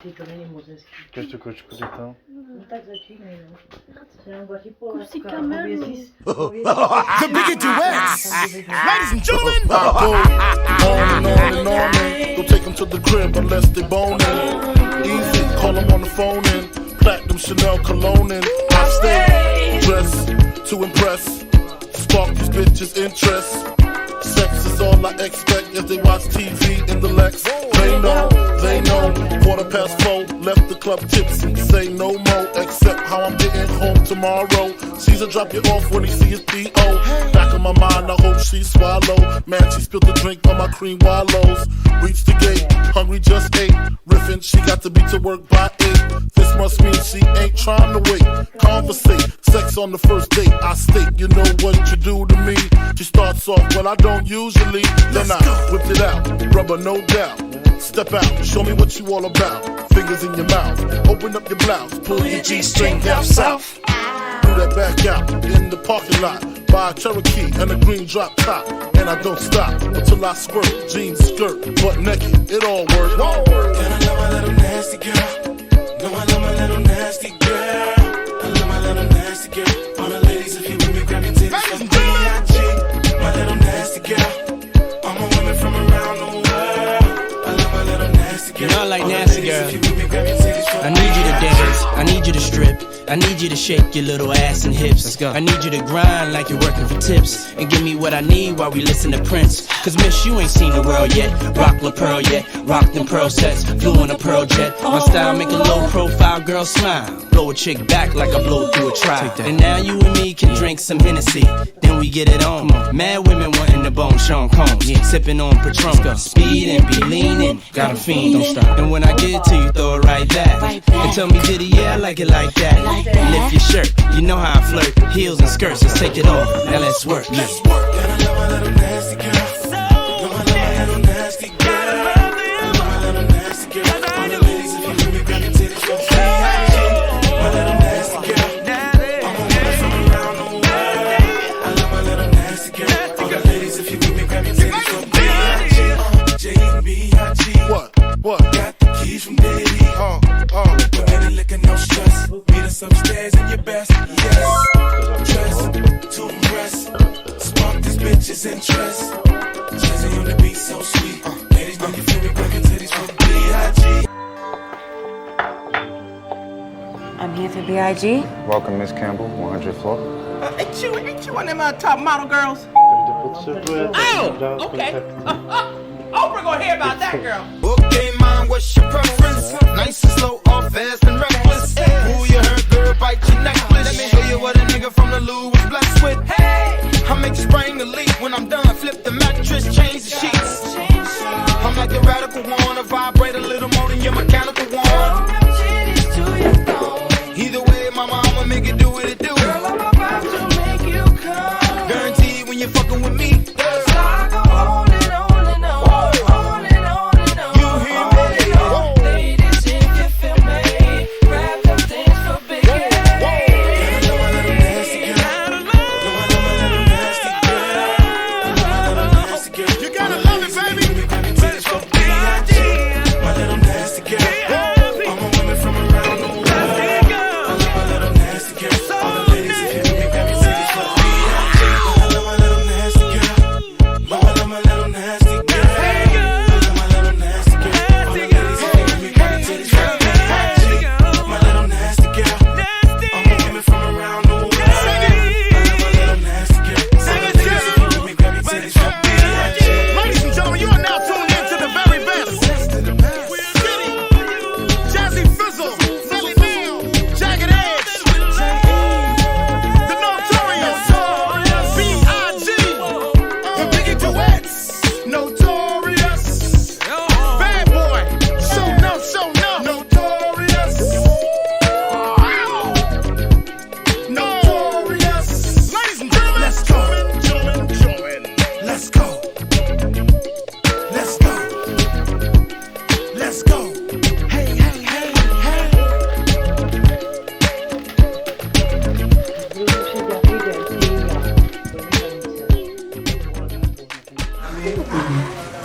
To není moc hezký. Ještě kočku dětám. No tak začínej, no. Jenom platí Polívka. The bigger duets. Ladies and gentlemen. I go on and on and on and don't take them to the crib unless they boning. Easy, call them on the phone and platinum Chanel cologne and I stay dressed to impress. Spark these bitches' interest. Sex is all I expect as they watch TV in the Lex. They know, 4:15, left the club tipsy, say no more, except how I'm getting home tomorrow. Caesar drop you off when he see his P.O. Back in my mind, I hope she swallow. Man, she spilled the drink on my cream wallows. Reached the gate, hungry just ate. Riffin', she got to be to work by 8. This must mean she ain't trying to wait. Conversate, sex on the first date. I state, you know what you do to me. She starts off, well I don't usually. Then I whipped it out, rubber no doubt. Step out, show me what you all about. Fingers in your mouth, open up your blouse, pull your G-string down south. Do that back out in the parking lot. Buy a Cherokee and a green drop top. And I don't stop until I squirt. Jeans, skirt, butt naked, it all works. And I love my little nasty girl. No, I love my little nasty girl. I love my little nasty girl. All the ladies, if you with me, grab your titties from B.I.G. My little nasty girl. All my women from around the world. You know I like nasty girl. I need you to dance, I need you to strip, I need you to shake your little ass and hips. Let's go. I need you to grind like you're working for tips and give me what I need while we listen to Prince. Cause miss, you ain't seen the world yet. Rock La Pearl yet, rock them pearl sets, flew in a pearl jet. My style make a low profile girl smile, blow a chick back like I blow through a trial. And now you and me can drink some Hennessy, then we get it on. Mad women wanting the bone Sean Combs, sipping on Patron, speed and be leaning, got a fiend, don't stop. And when I get to you, throw it right back. And tell me, Diddy, yeah, I like it like that. Lift your shirt, you know how I flirt. Heels and skirts, let's take it off. Now let's work. Let's work. And I love my little nasty girl. No, I love my little nasty girl. I love my little nasty girl. All the ladies, if you with me, grab your titties from B.I.G. My little nasty girl. All my women from around the world. I love my little nasty girl. All the ladies, if you with me, grab your titties from B.I.G. J-B.I.G. What? Got the keys from Diddy. Women looking no stress. Meet us upstairs in your best. Yes. Dress to impress. Spark these bitches' interest. Jazzy on the beat, so sweet. Ladies, know you feel me, grab your titties from B.I.G. I'm here for B.I.G. Welcome, Miss Campbell, 100th floor. Ain't you one of them top model girls? Oh, okay. Oprah gonna hear about that girl. Okay, mom, what's your preference? Nice and slow or fast and reckless? Who you heard, girl, bite your necklace. Let me show you what a nigga from the Lou was blessed with. Hey, I make spring the leak. When I'm done, flip the mattress, change the sheets. I'm like a radical one, I vibrate a little more than your mechanical one. Either way, mama, I'ma make it do what it do. Girl, I'm about to make you come. Guaranteed when you're fucking with me.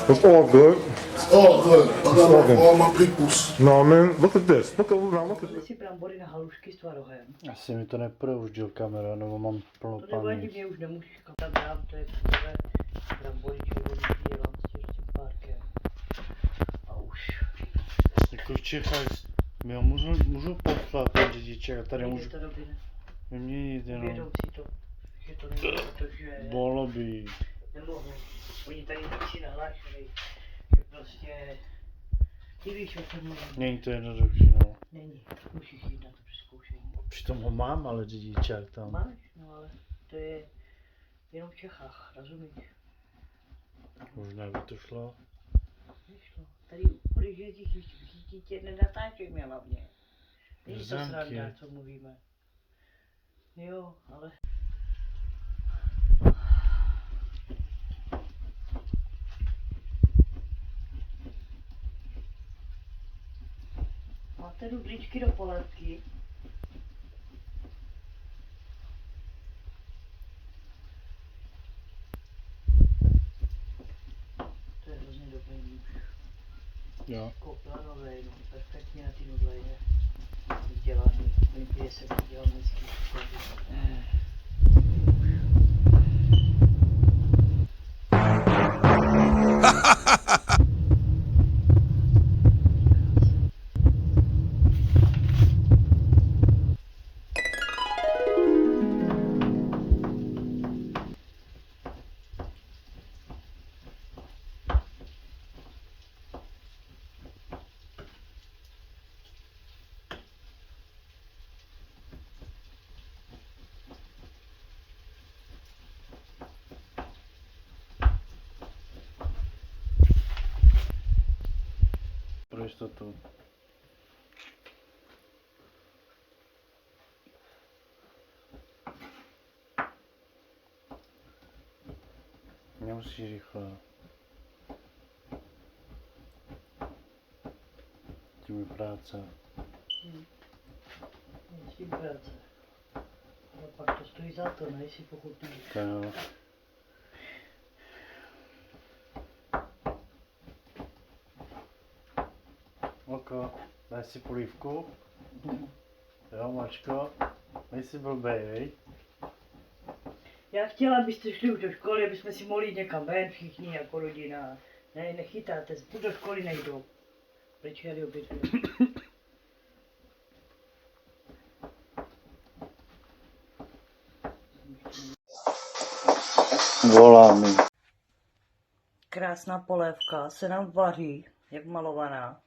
It's all good. Oh, good. I got one for all my peoples. No, man, look at this. Look at Dali si brambory na halušky s tvarohem. Asi mi to neproužil kamera, nebo mám plnou To nevadí, paměť. mě už nemůžeš tam dám, to je takové brambory červený, dělám s tím párkem. A už. Jako v Čechách, já můžu poslat ten řidičák a tady můžu Nejde to dobře, ne? vyměnit jenom. Vědom si to, že to není, protože Bolo by. nemohu. Oni tady tak si nahlášeli, že prostě, ty víš, o čem mluvím. Není to jednoduchý, no. Není, musíš jít na to přezkoušení. Přitom ho mám, ale řidičák tam. Máš, no ale to je jenom v Čechách, rozumíš? Možná by to šlo. Vyšlo. Tady když jezdíš, tě nenatáčej mě hlavně. Není to Zamky. sranda, co mluvíme. Jo, ale... Máte nudličky do polévky? To je hrozně dobrý nůž. Jo. Koplanovej, no, perfektně na ty nudle je vzdělaný. Vypije se udělal dnesky. Pro jistotu. Nemusíš rychle. Tím je práce. Musím práce. Ale pak to stojí za to, ne, jestli pokud ne. To jo. Oko, daj si polívku. Jo, Mačko, nejsi blbej, viď? Já chtěla, abyste šli už do školy, aby jsme si mohli jít někam ven všichni jako rodina. Ne, nechytáte se, do školy nejdou. Proč jeli obě dvě? Volá mi. Krásná polévka se nám vaří, jak malovaná.